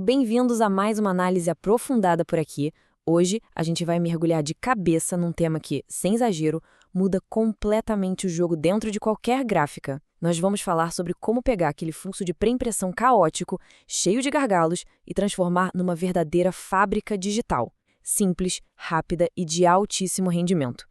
Bem-vindos a mais uma análise aprofundada por aqui. Hoje a gente vai mergulhar de cabeça num tema que, sem exagero, muda completamente o jogo dentro de qualquer gráfica. Nós vamos falar sobre como pegar aquele fluxo de pré-impressão caótico, cheio de gargalos, e transformar numa verdadeira fábrica digital. Simples, rápida e de altíssimo rendimento.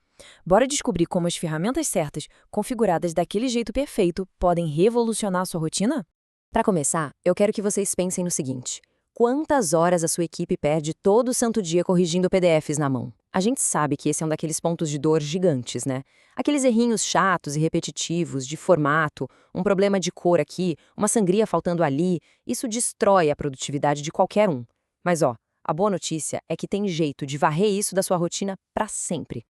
Bora descobrir como as ferramentas certas, configuradas daquele jeito perfeito, podem revolucionar a sua rotina? Para começar, eu quero que vocês pensem no seguinte: quantas horas a sua equipe perde todo santo dia corrigindo PDFs na mão? A gente sabe que esse é um daqueles pontos de dor gigantes, né? Aqueles errinhos chatos e repetitivos, de formato, um problema de cor aqui, uma sangria faltando ali, isso destrói a produtividade de qualquer um. Mas a boa notícia é que tem jeito de varrer isso da sua rotina para sempre.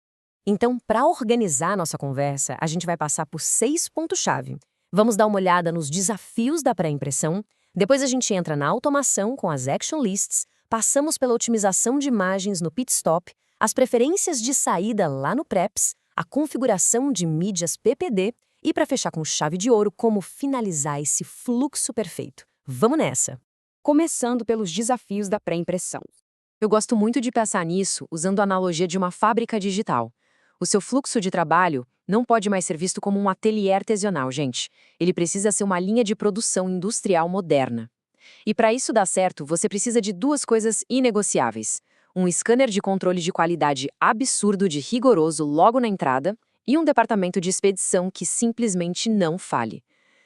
Então, para organizar nossa conversa, a gente vai passar por 6 pontos-chave. Vamos dar uma olhada nos desafios da pré-impressão, depois a gente entra na automação com as action lists, passamos pela otimização de imagens no pit stop, as preferências de saída lá no preps, a configuração de mídias PPD e, para fechar com chave de ouro, como finalizar esse fluxo perfeito. Vamos nessa! Começando pelos desafios da pré-impressão. Eu gosto muito de pensar nisso usando a analogia de uma fábrica digital. O seu fluxo de trabalho não pode mais ser visto como um ateliê artesanal, gente. Ele precisa ser uma linha de produção industrial moderna. E para isso dar certo, você precisa de duas coisas inegociáveis: um scanner de controle de qualidade absurdo de rigoroso logo na entrada e um departamento de expedição que simplesmente não falhe.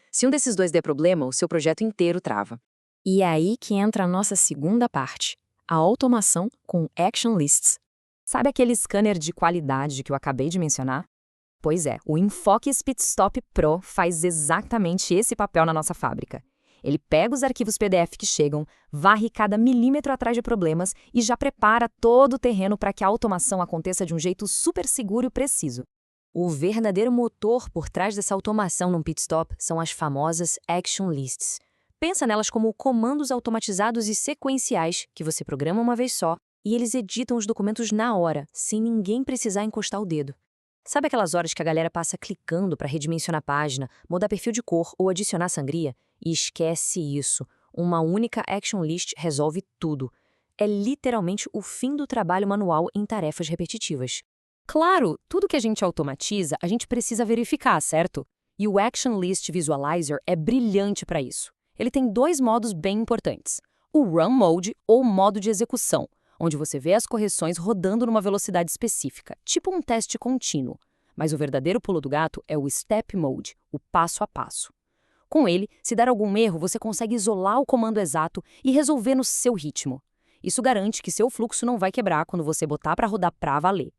Se um desses dois der problema, o seu projeto inteiro trava. E é aí que entra a nossa segunda parte, a automação com action lists. Sabe aquele scanner de qualidade que eu acabei de mencionar? Pois é, o Infocus PitStop Pro faz exatamente esse papel na nossa fábrica. Ele pega os arquivos PDF que chegam, varre cada milímetro atrás de problemas e já prepara todo o terreno para que a automação aconteça de um jeito super seguro e preciso. O verdadeiro motor por trás dessa automação num pitstop são as famosas Action Lists. Pensa nelas como comandos automatizados e sequenciais que você programa uma vez só e eles editam os documentos na hora, sem ninguém precisar encostar o dedo. Sabe aquelas horas que a galera passa clicando para redimensionar a página, mudar perfil de cor ou adicionar sangria? E esquece isso. Uma única action list resolve tudo. É literalmente o fim do trabalho manual em tarefas repetitivas. Claro, tudo que a gente automatiza, a gente precisa verificar, certo? E o Action List Visualizer é brilhante para isso. Ele tem dois modos bem importantes: o Run Mode ou modo de execução, onde você vê as correções rodando numa velocidade específica, tipo um teste contínuo. Mas o verdadeiro pulo do gato é o Step Mode, o passo a passo. Com ele, se der algum erro, você consegue isolar o comando exato e resolver no seu ritmo. Isso garante que seu fluxo não vai quebrar quando você botar para rodar pra valer.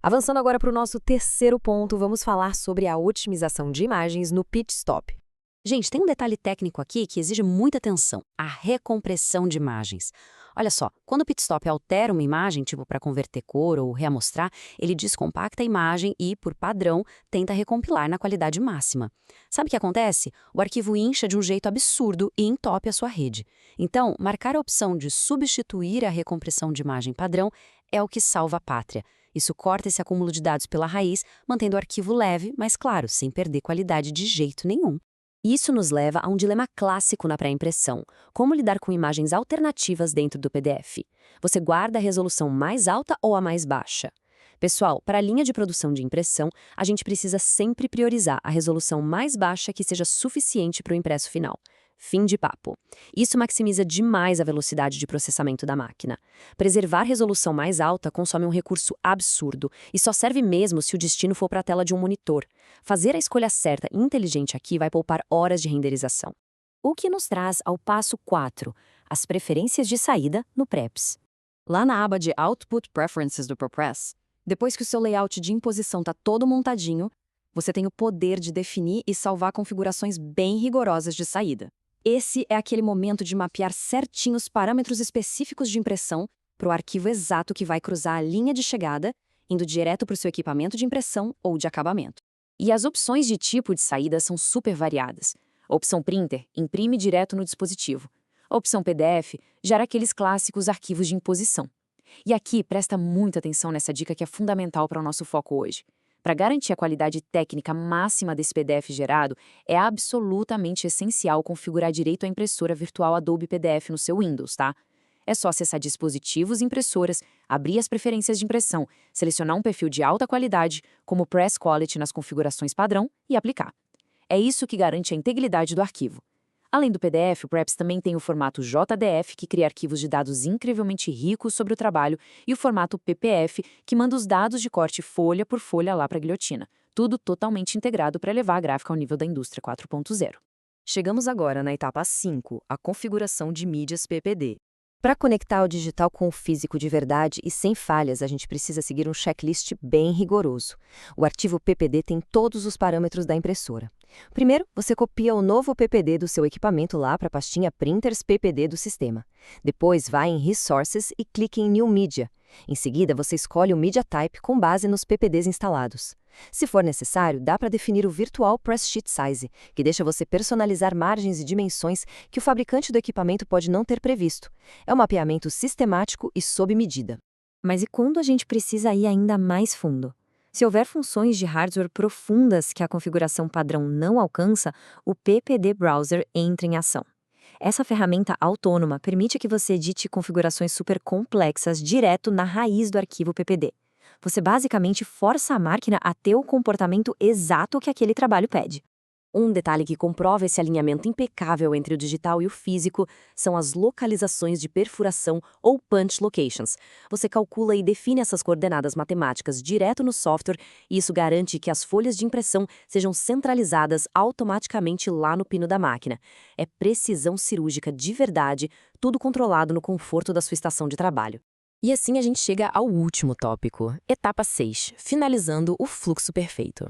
Avançando agora para o nosso terceiro ponto, vamos falar sobre a otimização de imagens no pit stop. Gente, tem um detalhe técnico aqui que exige muita atenção: a recompressão de imagens. Olha só, quando o pitstop altera uma imagem, tipo para converter cor ou reamostrar, ele descompacta a imagem e, por padrão, tenta recompilar na qualidade máxima. Sabe o que acontece? O arquivo incha de um jeito absurdo e entope a sua rede. Então, marcar a opção de substituir a recompressão de imagem padrão é o que salva a pátria. Isso corta esse acúmulo de dados pela raiz, mantendo o arquivo leve, mas claro, sem perder qualidade de jeito nenhum. Isso nos leva a um dilema clássico na pré-impressão: como lidar com imagens alternativas dentro do PDF. Você guarda a resolução mais alta ou a mais baixa? Pessoal, para a linha de produção de impressão, a gente precisa sempre priorizar a resolução mais baixa que seja suficiente para o impresso final. Fim de papo. Isso maximiza demais a velocidade de processamento da máquina. Preservar resolução mais alta consome um recurso absurdo e só serve mesmo se o destino for para a tela de um monitor. Fazer a escolha certa e inteligente aqui vai poupar horas de renderização. O que nos traz ao passo 4, as preferências de saída no preps. Lá na aba de Output Preferences do ProPress, depois que o seu layout de imposição está todo montadinho, você tem o poder de definir e salvar configurações bem rigorosas de saída. Esse é aquele momento de mapear certinho os parâmetros específicos de impressão para o arquivo exato que vai cruzar a linha de chegada, indo direto para o seu equipamento de impressão ou de acabamento. E as opções de tipo de saída são super variadas. A opção Printer imprime direto no dispositivo. A opção PDF gera aqueles clássicos arquivos de imposição. E aqui, presta muita atenção nessa dica que é fundamental para o nosso foco hoje. Para garantir a qualidade técnica máxima desse PDF gerado, é absolutamente essencial configurar direito a impressora virtual Adobe PDF no seu Windows, tá? É só acessar dispositivos e impressoras, abrir as preferências de impressão, selecionar um perfil de alta qualidade, como Press Quality nas configurações padrão, e aplicar. É isso que garante a integridade do arquivo. Além do PDF, o Preps também tem o formato JDF, que cria arquivos de dados incrivelmente ricos sobre o trabalho, e o formato PPF, que manda os dados de corte folha por folha lá para a guilhotina. Tudo totalmente integrado para levar a gráfica ao nível da indústria 4.0. Chegamos agora na etapa 5, a configuração de mídias PPD. Para conectar o digital com o físico de verdade e sem falhas, a gente precisa seguir um checklist bem rigoroso. O arquivo PPD tem todos os parâmetros da impressora. Primeiro, você copia o novo PPD do seu equipamento lá para a pastinha Printers PPD do sistema. Depois, vai em Resources e clique em New Media. Em seguida, você escolhe o Media Type com base nos PPDs instalados. Se for necessário, dá para definir o Virtual Press Sheet Size, que deixa você personalizar margens e dimensões que o fabricante do equipamento pode não ter previsto. É um mapeamento sistemático e sob medida. Mas e quando a gente precisa ir ainda mais fundo? Se houver funções de hardware profundas que a configuração padrão não alcança, o PPD Browser entra em ação. Essa ferramenta autônoma permite que você edite configurações super complexas direto na raiz do arquivo PPD. Você basicamente força a máquina a ter o comportamento exato que aquele trabalho pede. Um detalhe que comprova esse alinhamento impecável entre o digital e o físico são as localizações de perfuração ou punch locations. Você calcula e define essas coordenadas matemáticas direto no software e isso garante que as folhas de impressão sejam centralizadas automaticamente lá no pino da máquina. É precisão cirúrgica de verdade, tudo controlado no conforto da sua estação de trabalho. E assim a gente chega ao último tópico, etapa 6, finalizando o fluxo perfeito.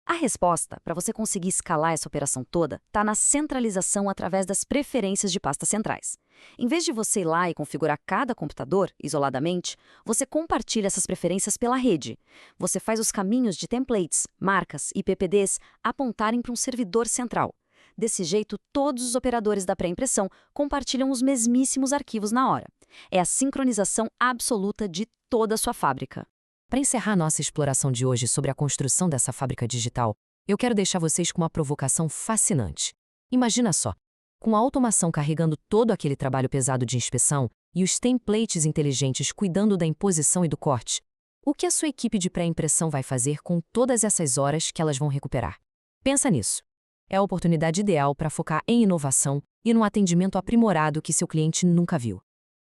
A resposta, para você conseguir escalar essa operação toda, está na centralização através das preferências de pastas centrais. Em vez de você ir lá e configurar cada computador isoladamente, você compartilha essas preferências pela rede. Você faz os caminhos de templates, marcas e PPDs apontarem para um servidor central. Desse jeito, todos os operadores da pré-impressão compartilham os mesmíssimos arquivos na hora. É a sincronização absoluta de toda a sua fábrica. Para encerrar nossa exploração de hoje sobre a construção dessa fábrica digital, eu quero deixar vocês com uma provocação fascinante. Imagina só, com a automação carregando todo aquele trabalho pesado de inspeção e os templates inteligentes cuidando da imposição e do corte, o que a sua equipe de pré-impressão vai fazer com todas essas horas que elas vão recuperar? Pensa nisso. É a oportunidade ideal para focar em inovação e num atendimento aprimorado que seu cliente nunca viu.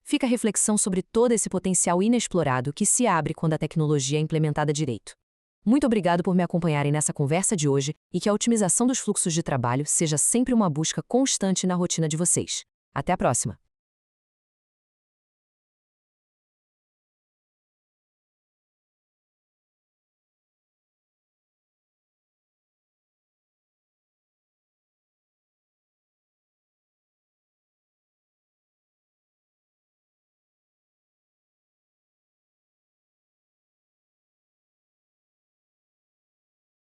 Fica a reflexão sobre todo esse potencial inexplorado que se abre quando a tecnologia é implementada direito. Muito obrigado por me acompanharem nessa conversa de hoje e que a otimização dos fluxos de trabalho seja sempre uma busca constante na rotina de vocês. Até a próxima!